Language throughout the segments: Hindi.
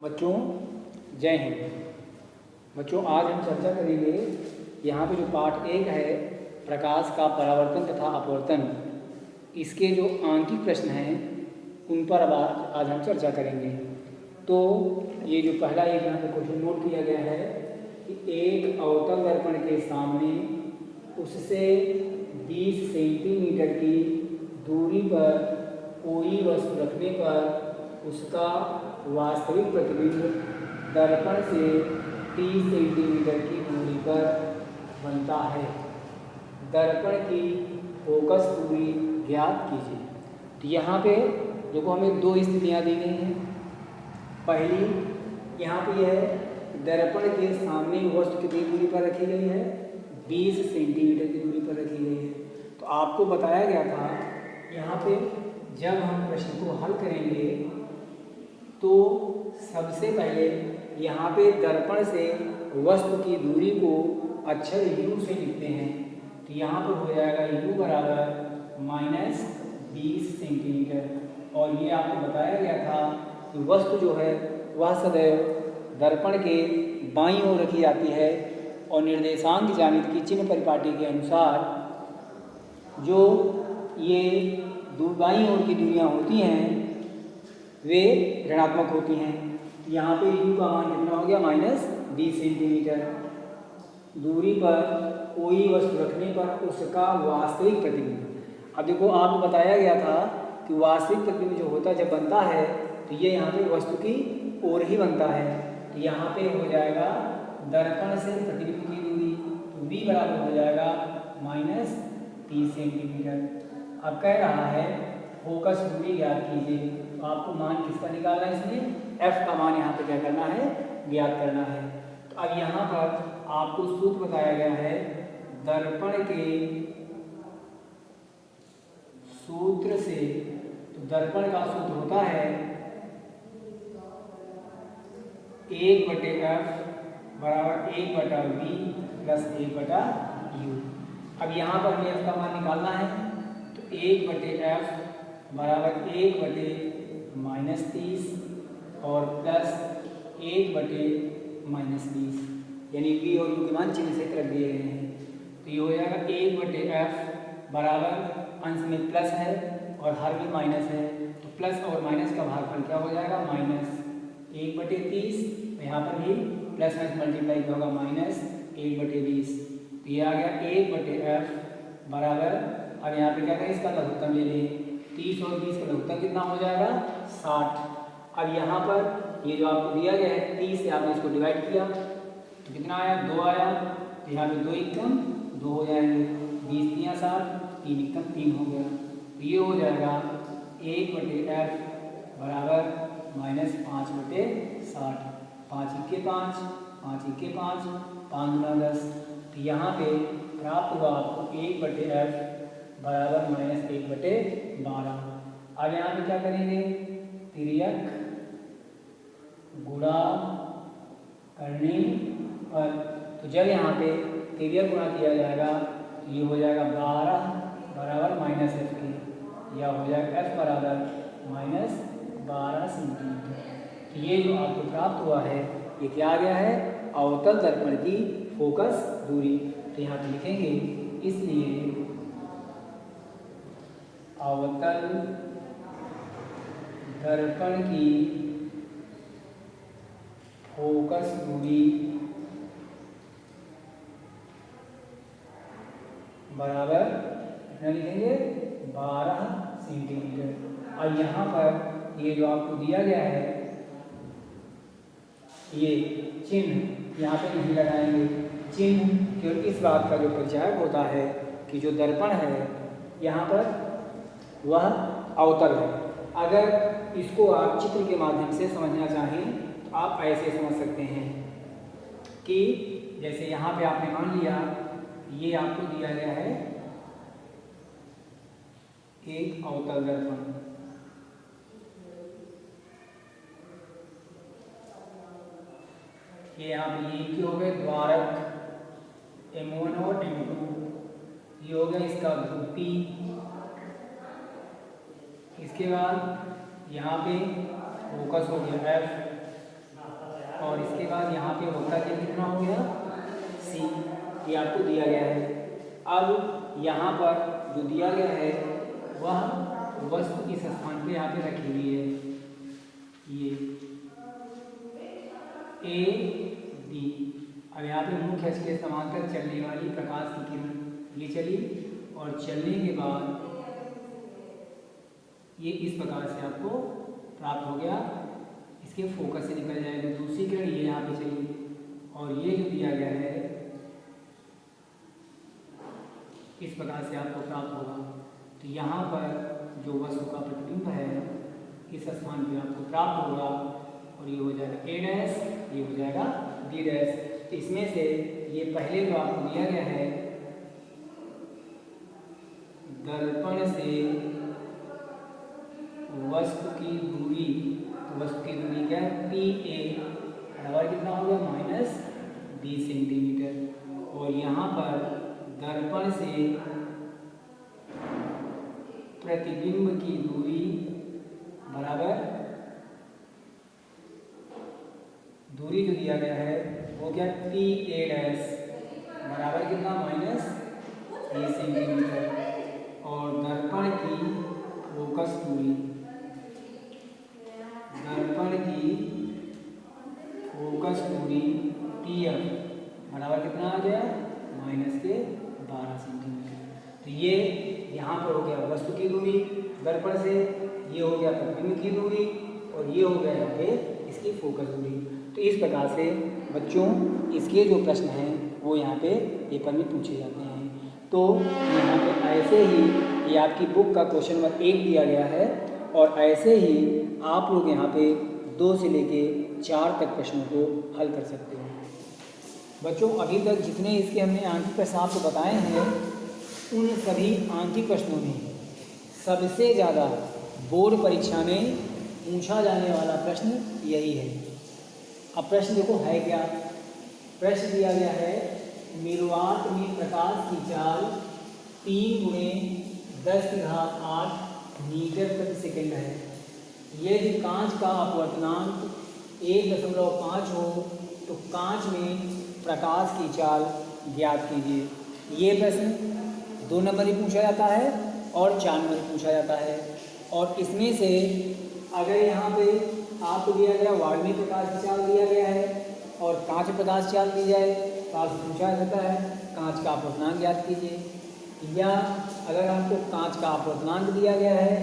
बच्चों जय हिंद। बच्चों आज हम चर्चा करेंगे यहाँ पे जो पाठ 1 है प्रकाश का परावर्तन तथा अपवर्तन, इसके जो आंकिक प्रश्न हैं उन पर आज हम चर्चा करेंगे। तो ये जो पहला एक यहाँ पे क्वेश्चन नोट किया गया है कि एक अवतल दर्पण के सामने उससे 20 सेंटीमीटर की दूरी पर कोई वस्तु रखने पर उसका वास्तविक प्रतिबिंब दर्पण से 30 सेंटीमीटर की दूरी पर बनता है। दर्पण की फोकस दूरी ज्ञात कीजिए। तो यहाँ पे देखो हमें दो स्थितियाँ दी गई हैं। पहली यहाँ पे यह है दर्पण के सामने वस्तु कितनी दूरी पर रखी गई है, 20 सेंटीमीटर की दूरी पर रखी गई है। तो आपको बताया गया था यहाँ पे जब हम प्रश्न को हल करेंगे तो सबसे पहले यहाँ पे दर्पण से वस्तु की दूरी को अक्षर u से लिखते हैं। तो यहाँ पर हो जाएगा u बराबर -20 सेंटीमीटर। और ये आपको बताया गया था कि वस्तु जो है वह सदैव दर्पण के बाईं ओर रखी जाती है और निर्देशांक ज्यामिति की चिन्ह परिपाटी के अनुसार जो ये बाईं ओर की दूरियाँ होती हैं वे ऋणात्मक होती हैं। यहाँ पे u का मान कितना हो गया, -20 सेंटीमीटर। दूरी पर कोई वस्तु रखने पर उसका वास्तविक प्रतिबिंब। अब देखो आपको बताया गया था कि वास्तविक प्रतिबिंब जो होता है जब बनता है तो ये यहाँ पे वस्तु की ओर ही बनता है। तो यहाँ पे हो जाएगा दर्पण से प्रतिबिंब की दूरी, तो v बराबर हो जाएगा -30 सेंटीमीटर। अब कह रहा है फोकस दूरी ज्ञात कीजिए। तो आपको मान किसका निकालना है, इसमें f का मान यहाँ पे क्या करना है, ज्ञात करना है। तो अब यहाँ पर आपको सूत्र बताया गया है दर्पण के सूत्र से। तो दर्पण का सूत्र होता है 1/f बराबर 1/v प्लस 1/u। अब यहाँ पर हमें f का मान निकालना है। तो 1/f बराबर 1/-30 और प्लस 1/-20, यानी v और u के मान चिन्ह से रख दिए गए हैं। तो ये हो जाएगा 1/f बराबर अंश में प्लस है और हर में माइनस है। तो प्लस और माइनस का भागफल क्या हो जाएगा, -1/30। यहाँ पर भी प्लस में मल्टीप्लाई होगा -1/20। तो ये आ गया 1/f बराबर, अब यहाँ पे क्या करें, इसका लघुत्तम ले लें। 30 और 20 का लघुत्तम कितना हो जाएगा, 60। अब यहाँ पर ये जो आपको दिया गया है 30 से आपने इसको डिवाइड किया तो कितना आया, 2 आया। तो यहाँ पे 2 एकम 2 हो जाएंगे, 20 3 60, 3 एकम 3 हो गया। तो ये हो जाएगा 1/f बराबर -5/60। 5 × 5, 5 × 5, 5 × 10। तो यहाँ पे प्राप्त हुआ आपको 1/f बराबर -1/12। अब यहाँ पे क्या करेंगे, तिर्यक गुणा करने पर। तो जब यहाँ पे तिर्यक गुणा किया जाएगा तो ये हो जाएगा 12 बराबर -f के, या हो जाएगा f बराबर -12 सेंटीमीटर। तो ये जो आपको प्राप्त हुआ है ये क्या आ गया है, अवतल दर्पण की फोकस दूरी। तो यहाँ पे लिखेंगे इसलिए अवतल दर्पण की फोकस दूरी बराबर कितना लिखेंगे, 12 सेंटीमीटर। और यहाँ पर ये जो आपको दिया गया है ये चिन्ह यहाँ पे नहीं लगाएंगे। चिन्ह केवल इस बात का जो परिचायक होता है कि जो दर्पण है यहाँ पर वह अवतल है। अगर इसको आप चित्र के माध्यम से समझना चाहें तो आप ऐसे समझ सकते हैं कि जैसे यहाँ पे आपने मान लिया ये आपको दिया गया है एक अवतल दर्पण। ये यहाँ पे ये हो गए द्वारक M1 और M2, ये हो गया इसका ध्रुव। इसके बाद यहाँ पे फोकस हो गया F, ये आपको दिया गया है। अब यहाँ पर जो दिया गया है वह वस्तु किस स्थान पे यहाँ पे रखी हुई है, ये ए बी। अब यहाँ पे मुख्य अक्ष के समांतर चलने वाली प्रकाश की किरण ये चली और चलने के बाद ये इस प्रकार से आपको प्राप्त हो गया, इसके फोकस से निकल जाएगी। दूसरी किरण ये यहाँ पे चली और ये जो दिया गया है इस प्रकार से आपको प्राप्त होगा। तो यहाँ पर जो वस्तु का प्रतिबिंब है इस स्थान पे आपको प्राप्त होगा और ये हो जाएगा ए डैश, ये हो जाएगा बी डैश। तो इसमें से ये पहले जो आपको दिया गया है दर्पण से वस्तु की दूरी, तो वस्तु की दूरी क्या है पी ए बराबर कितना हो गया -20 सेंटीमीटर। और यहाँ पर दर्पण से प्रतिबिंब की दूरी बराबर, दूरी जो दिया गया है वो क्या पी ए डैश बराबर कितना -20 सेंटीमीटर। और दर्पण की फोकस दूरी, दर्पण की फोकस दूरी टी एफ बराबर कितना आ गया -12 सेंटीमीटर। तो ये यहाँ पर हो गया वस्तु की दूरी दर्पण से, ये हो गया प्रतिबिंब की दूरी और ये हो गया यहाँ पे इसकी फोकस दूरी। तो इस प्रकार से बच्चों इसके जो प्रश्न हैं वो यहाँ पे पेपर में पूछे जाते हैं। तो यहाँ पे ऐसे ही ये आपकी बुक का क्वेश्चन नंबर 1 दिया गया है और ऐसे ही आप लोग यहाँ पे 2 से लेके 4 तक प्रश्नों को हल कर सकते हो। बच्चों अभी तक जितने इसके हमने आंकिक प्रश्न आपको बताए हैं उन सभी आंकिक प्रश्नों में सबसे ज़्यादा बोर्ड परीक्षा में पूछा जाने वाला प्रश्न यही है। अब प्रश्न देखो है क्या, प्रश्न दिया गया है निर्वात में प्रकाश की चाल 3 × 10⁸ मीटर प्रति सेकंड है। यदि कांच का अपवर्तनांक 1.5 हो तो कांच में प्रकाश की चाल ज्ञात कीजिए। ये प्रश्न 2 नंबर ही पूछा जाता है और 4 नंबर पूछा जाता है। और इसमें से अगर यहाँ पे आपको दिया गया वार्मी प्रकाश की चाल दिया गया है और कांच प्रकाश चाल दी जाए तो आपसे पूछा जाता है कांच का अपवर्तनांक ज्ञात कीजिए। या अगर आपको कांच का अपवर्तनांक दिया गया है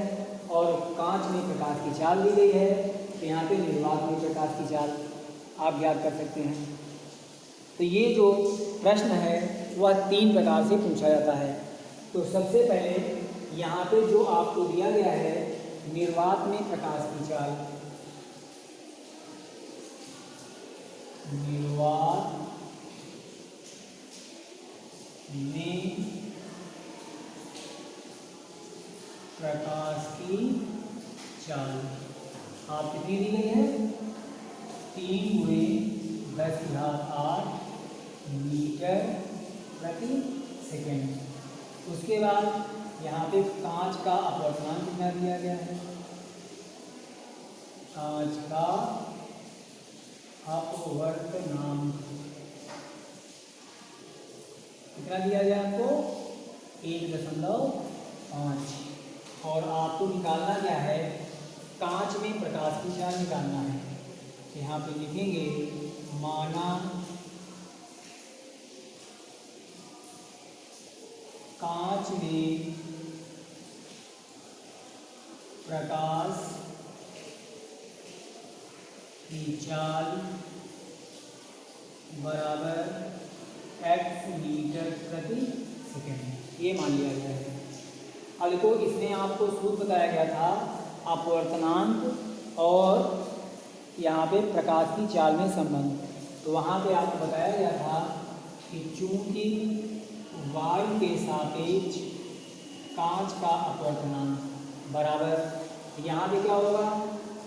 और कांच में प्रकाश की चाल दी गई है तो यहाँ पे निर्वात में प्रकाश की चाल आप ज्ञात कर सकते हैं। तो ये जो प्रश्न है वह 3 प्रकार से पूछा जाता है। तो सबसे पहले यहाँ पे जो आपको दिया गया है निर्वात में प्रकाश की चाल, निर्वात में प्रकाश की चाल आप कितनी दी गई है 3 × 10⁸ मीटर प्रति सेकंड। उसके बाद यहाँ पे कांच का अपवर्तनांक कितना दिया गया है, कांच का अपवर्तनांक कितना दिया गया आपको 1.5। और आपको निकालना क्या है कांच में प्रकाश की चाल निकालना है। यहाँ पे लिखेंगे माना कांच में प्रकाश की चाल बराबर x मीटर प्रति सेकंड, ये मान लिया गया है। अब देखो इसमें आपको सूत्र बताया गया था अपवर्तनांक और यहाँ पे प्रकाश की चाल में संबंध। तो वहाँ पे आपको बताया गया था कि चूंकि वायु के सापेक्ष कांच का अपवर्तनांक बराबर यहाँ पे क्या होगा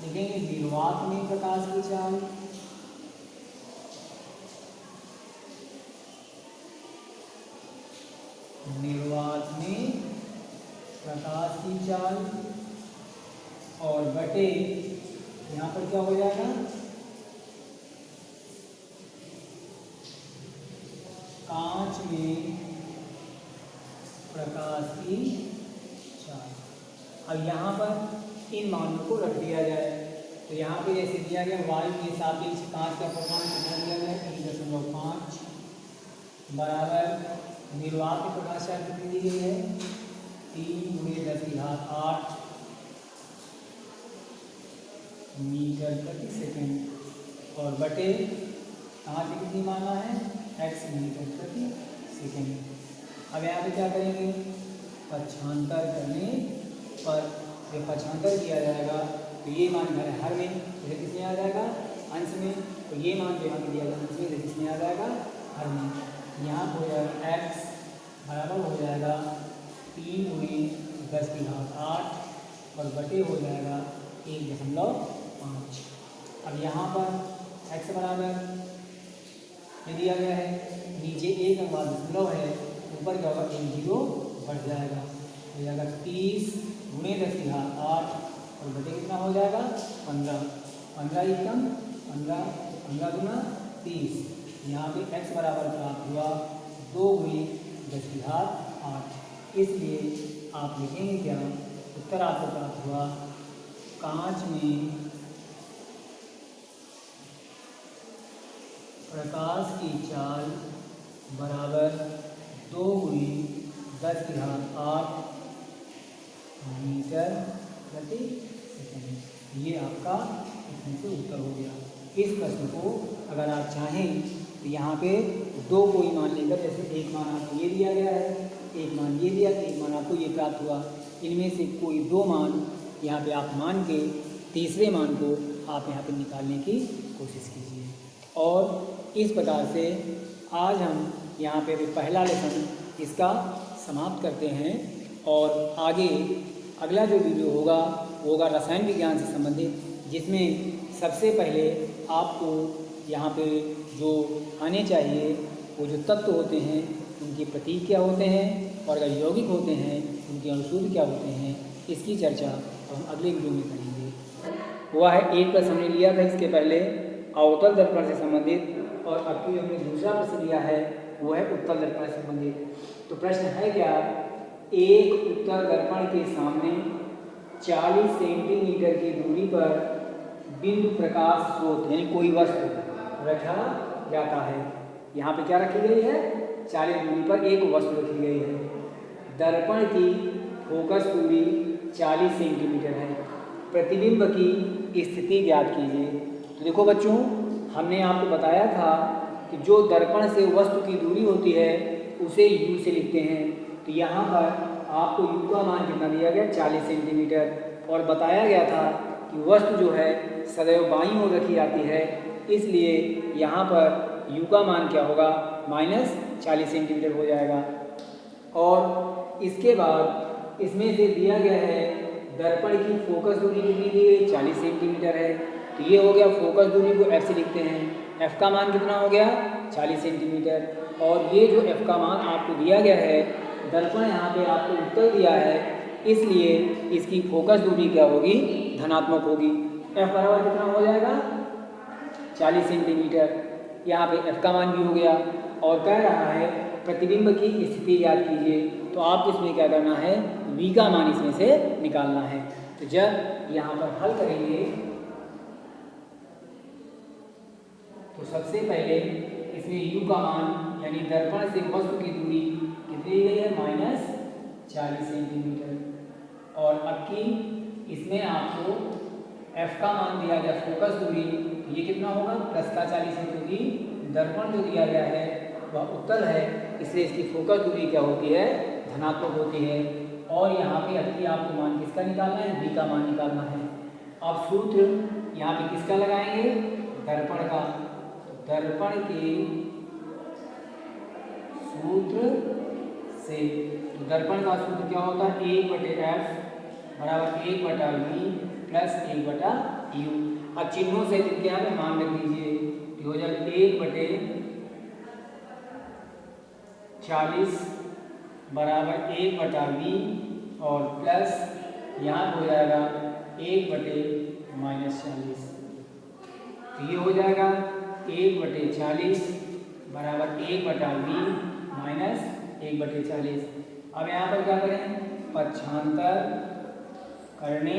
लिखेंगे निर्वात में प्रकाश की चाल निर्वात में प्रकाश की चाल और बटे यहाँ पर क्या हो जाएगा कांच प्रकाश की चाल। अब यहाँ पर इन मानों को रख दिया जाए तो यहाँ पे जैसे दिया गया वायु के सापेक्ष कांच का परिमाण कितना दिया गया है 1.5 बराबर निर्वात की प्रकाश चाल कितनी दी गई है 3 × 10⁸ मीटर प्रति सेकेंड और बटे कहाँ से कितनी माना है x मीटर प्रति सेकेंड। अब यहाँ पे क्या करेंगे पक्षांतर करने पर जब पक्षांतर किया जाएगा तो ये मान हमारे हर में इसे किसमें आ जाएगा अंश में, तो ये मान जो यहाँ पे दिया जाएगा अंश में इसे किसमें आ जाएगा हर में। यहाँ हो जाएगा x बराबर हो जाएगा 3 × 10⁸ और बटे हो जाएगा 1.5। अब यहाँ पर x बराबर ये दिया गया है नीचे एक अंक दशमलव है ऊपर क्या होगा 1 0 बढ़ जाएगा हो जाएगा 30 × 10⁸ और बटे कितना हो जाएगा 15 एकम 15 गुना 30। यहाँ पे x बराबर प्राप्त हुआ 2 × 10⁸। इसलिए आप लिखेंगे क्या उत्तर आपको प्राप्त हुआ कांच में प्रकाश की चाल बराबर 2 × 10⁸ मीटर प्रति सेकंड। ये आपका इसमें से उत्तर हो गया। इस प्रश्न को अगर आप चाहें तो यहाँ पे दो कोई मान लेकर जैसे एक मान आपको ये दिया गया है एक मान ये दिया एक मान आपको ये प्राप्त हुआ, इनमें से कोई दो मान यहाँ पे आप मान के तीसरे मान को आप यहाँ पे निकालने की कोशिश कीजिए। और इस प्रकार से आज हम यहाँ पे पहला लेसन इसका समाप्त करते हैं और आगे अगला जो वीडियो होगा वो होगा रसायन विज्ञान से संबंधित, जिसमें सबसे पहले आपको यहाँ पे जो आने चाहिए वो जो तत्व होते हैं उनके प्रतीक क्या होते हैं और अगर यौगिक होते हैं उनके अनुसूत्र क्या होते हैं, इसकी चर्चा हम अगले वीडियो में करेंगे। वह है एक प्रश्न हमने लिया था इसके पहले अवतल दर्पण से संबंधित और अब की हमने दूसरा प्रश्न लिया है वो है उत्तल दर्पण से संबंधित। तो प्रश्न है क्या, एक उत्तल दर्पण के सामने 40 सेंटीमीटर की दूरी पर बिंदु प्रकाश स्रोत यानी कोई वस्तु रखा जाता है। यहाँ पे क्या रखी गई है 40 दूरी पर एक वस्तु रखी गई है। दर्पण की फोकस दूरी 40 सेंटीमीटर है। प्रतिबिंब की स्थिति ज्ञात कीजिए। तो देखो बच्चों, हमने आपको बताया था कि जो दर्पण से वस्तु की दूरी होती है उसे u से लिखते हैं। तो यहाँ पर आपको u का मान कितना दिया गया 40 सेंटीमीटर और बताया गया था कि वस्तु जो है सदैव बाईं ओर रखी जाती है, इसलिए यहाँ पर u का मान क्या होगा -40 सेंटीमीटर हो जाएगा। और इसके बाद इसमें से दिया गया है दर्पण की फोकस दूरी कितनी दी गई 40 सेंटीमीटर है। तो ये हो गया फोकस दूरी को f से लिखते हैं। f का मान कितना हो गया 40 सेंटीमीटर और ये जो f का मान आपको दिया गया है, दर्पण यहाँ पे आपको उत्तर दिया है, इसलिए इसकी फोकस दूरी क्या होगी धनात्मक होगी। f बराबर कितना हो जाएगा 40 सेंटीमीटर। यहाँ पे f का मान भी हो गया और कह रहा है प्रतिबिंब की स्थिति याद कीजिए। तो आप इसमें क्या करना है v का मान इसमें से निकालना है। तो जब यहाँ पर हल करेंगे तो सबसे पहले इसमें u का मान यानी दर्पण से वस्तु की दूरी कितनी दी गई है -40 सेंटीमीटर और अब की इसमें आपको f का मान दिया गया फोकस दूरी, ये कितना होगा +40 है क्योंकि दर्पण जो दिया गया है वह उत्तल है, इसलिए इसकी फोकस दूरी क्या होती है धनात्मक होती है। और यहाँ पे अभी आपको मान किसका निकालना है v का मान निकालना है। आप सूत्र यहाँ पे किसका लगाएंगे दर्पण का। तो दर्पण के सूत्र से तो दर्पण का सूत्र क्या होता है 1/f बराबर 1/v प्लस 1/u। अब चिन्हों से इनके यहाँ पे मान रख दीजिए तो हो जाएगा 1/40 बराबर 1/v और प्लस यहाँ हो जाएगा 1/-40। तो ये हो जाएगा 1/40 बराबर 1/v माइनस 1/40। अब यहाँ पर क्या करें, पक्षांतर करने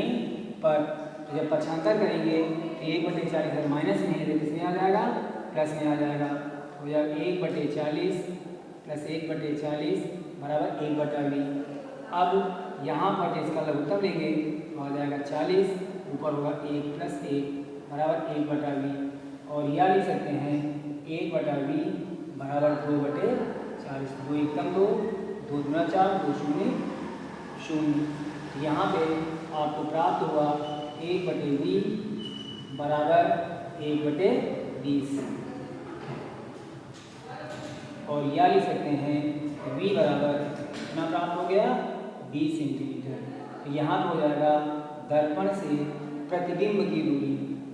पर, तो जब पक्षांतर करेंगे तो 1/40 माइनस में है तो किसमें आ जाएगा, प्लस में आ जाएगा। हो जाएगा 1/40 प्लस 1/40 बराबर 1/20। अब यहाँ पर इसका लघुत्तम लेंगे तो आ जाएगा 40, ऊपर होगा 1 + 1 बराबर 1/20। और यह लिख सकते हैं 1/20 बराबर 2/40। 2 एकम 2, 2 दूना 4, 2 शून्य 0। यहाँ पे आपको प्राप्त हुआ 1/20 बराबर 1/20। और यह लिख सकते हैं v बराबर कितना प्राप्त हो गया, 20 सेंटीमीटर। तो यहाँ पर हो जाएगा दर्पण से प्रतिबिंब की दूरी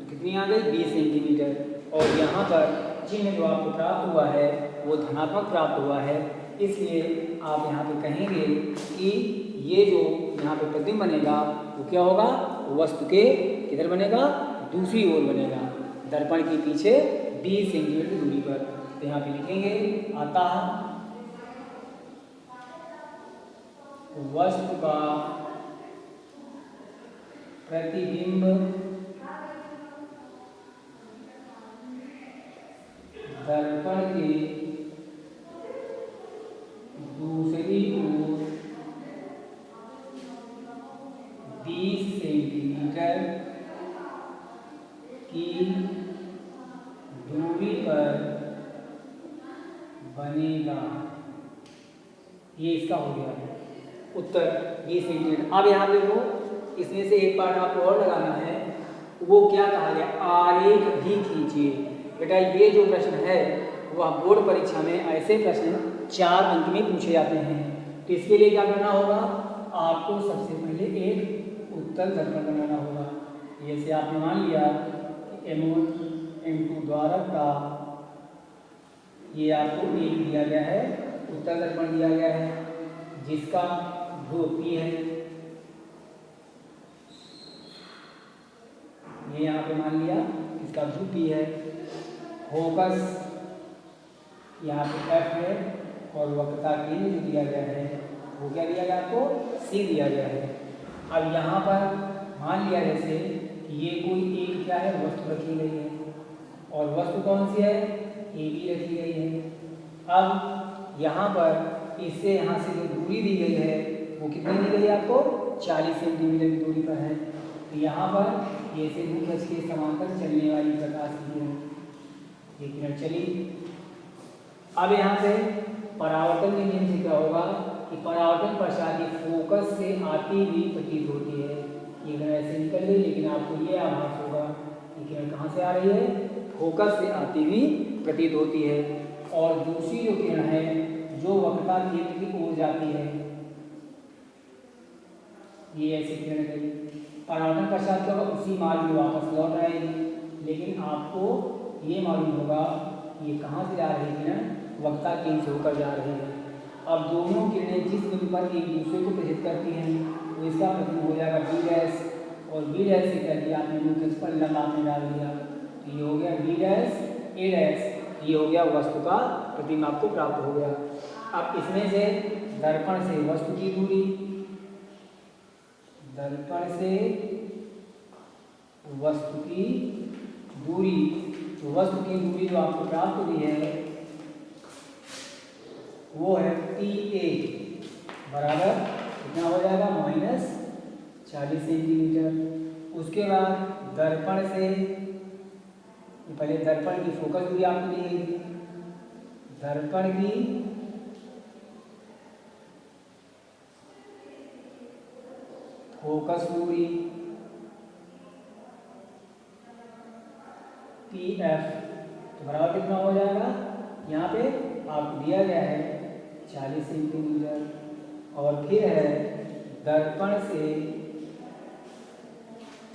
कितनी आ गई, 20 सेंटीमीटर। और यहाँ पर चिन्ह जो आपको प्राप्त हुआ है वो धनात्मक प्राप्त हुआ है, इसलिए आप यहाँ पे कहेंगे कि ये जो यहाँ पे प्रतिबिंब बनेगा वो क्या होगा, वस्तु के किधर बनेगा, दूसरी ओर बनेगा, दर्पण के पीछे 20 सेंटीमीटर की दूरी पर। तो यहाँ पे लिखेंगे अतः वस्तु का प्रतिबिंब दर्पण के दूसरी ओर 20 सेंटीमीटर की दूरी पर बनेगा। ये इसका हो गया उत्तर, 20 सेंटीमीटर। अब यहाँ देखो, इसमें से एक पार्ट आपको और लगाना है, वो क्या कहा गया, आरेख भी खींचिए। बेटा ये जो प्रश्न है वह बोर्ड परीक्षा में ऐसे प्रश्न 4 अंक में पूछे जाते हैं। तो इसके लिए क्या करना होगा, आपको सबसे पहले एक उत्तल दर्पण बनाना होगा। जैसे आपने मान लिया कि M2 द्वारक का ये आपको एक दिया गया है, उत्तल दर्पण दिया गया है जिसका ध्रुव P है। ये यहाँ पे मान लिया इसका ध्रुव P है, फोकस यहाँ पे F है और वक्रता केंद्र जो दिया गया है वो क्या दिया गया आपको, C दिया गया है। अब यहाँ पर मान लिया जैसे कि ये कोई एक क्या है, वस्तु रखी गई है और वस्तु कौन सी है, AB रखी गई है। अब यहाँ पर इससे यहाँ से जो दूरी दी गई है वो कितनी दी गई है आपको, 40 सेंटीमीटर की दूरी पर है। तो यहाँ पर ये से मुख्य अक्ष के समांतर चलने वाली प्रकाश की किरण, ये किरण चली। अब यहाँ से परावर्तन के नियम से क्या होगा कि परावर्तन पश्चात ये फोकस से आती हुई प्रतीत होती है। ये किरण ऐसे निकल गई, लेकिन आपको ये आभास होगा ये किरण कहाँ से आ रही है, फोकस से आती हुई प्रतीत होती है। और दूसरी जो किरण है जो वक्रता केंद्र की ओर जाती है, ये ऐसी किरण गई, परावर्तन पश्चात क्या होगा, उसी मार्ग में वापस लौट आएगी। लेकिन आपको ये मालूम होगा ये कहाँ से जा रही है, वक्रता केंद्र से होकर जा रही है। अब दोनों किरणें जिस बिंदु पर एक दूसरे को प्रेषित करती हैं तो इसका प्रतिबिंब हो जाएगा B' और B' से करके आपने मुख्य अक्ष पर लंब आपने डाल दिया, तो ये हो गया B' A', ये हो गया वस्तु का प्रतिबिंब आपको प्राप्त हो गया। अब इसमें से दर्पण से वस्तु की दूरी, दर्पण से वस्तु की दूरी, तो वस्तु की दूरी जो आपको प्राप्त हुई है वो है TA बराबर कितना हो जाएगा, -40 सेंटीमीटर। उसके बाद दर्पण से, पहले दर्पण की फोकस दूरी आपको दी गई, दर्पण की फोकस दूरी PF, तो बराबर कितना हो जाएगा, यहाँ पे आपको दिया गया है 40 सेंटीमीटर। और फिर है दर्पण से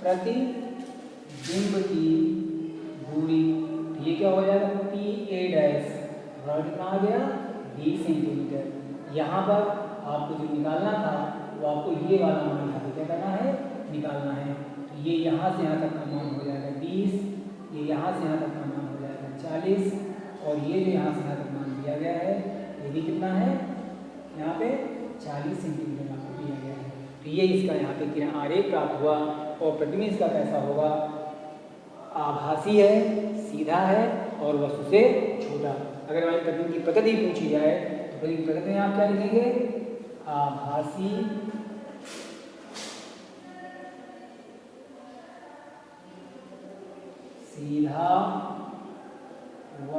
प्रतिबिंब की दूरी, ये क्या हो जाएगा, PA', बराबर कितना आ गया, 20 सेंटीमीटर। यहाँ पर आपको जो निकालना था वो आपको ये वाला मान यहाँ पे क्या करना है, निकालना है। तो ये यहाँ से यहाँ तक का मान हो जाएगा 20, ये यहाँ से यहाँ तक का मान हो जाएगा 40, और ये जो यहाँ से यहाँ तक मान दिया गया है ये भी कितना है, यहाँ पे 40 सेंटीमीटर आपको दिया गया है। तो ये इसका यहाँ पे किरण आरेख प्राप्त हुआ। और प्रतिबिंब इसका कैसा होगा, आभासी है, सीधा है और वस्तु से छोटा। अगर हमारी प्रतिबिंब की प्रकृति पूछी जाए तो प्रतिबिंब की प्रकृति में आप क्या लिखेंगे, आभासी, सीधा व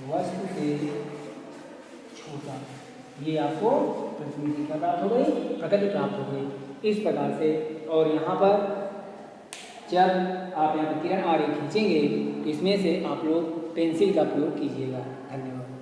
वस्तु से छोटा। ये आपको प्रतिबिंब क्या प्राप्त हो गई, प्रकृति प्राप्त हो गई इस प्रकार से। और यहाँ पर जब आप यहाँ पर किरण आरेख खींचेंगे तो इसमें से आप लोग पेंसिल का प्रयोग कीजिएगा। धन्यवाद।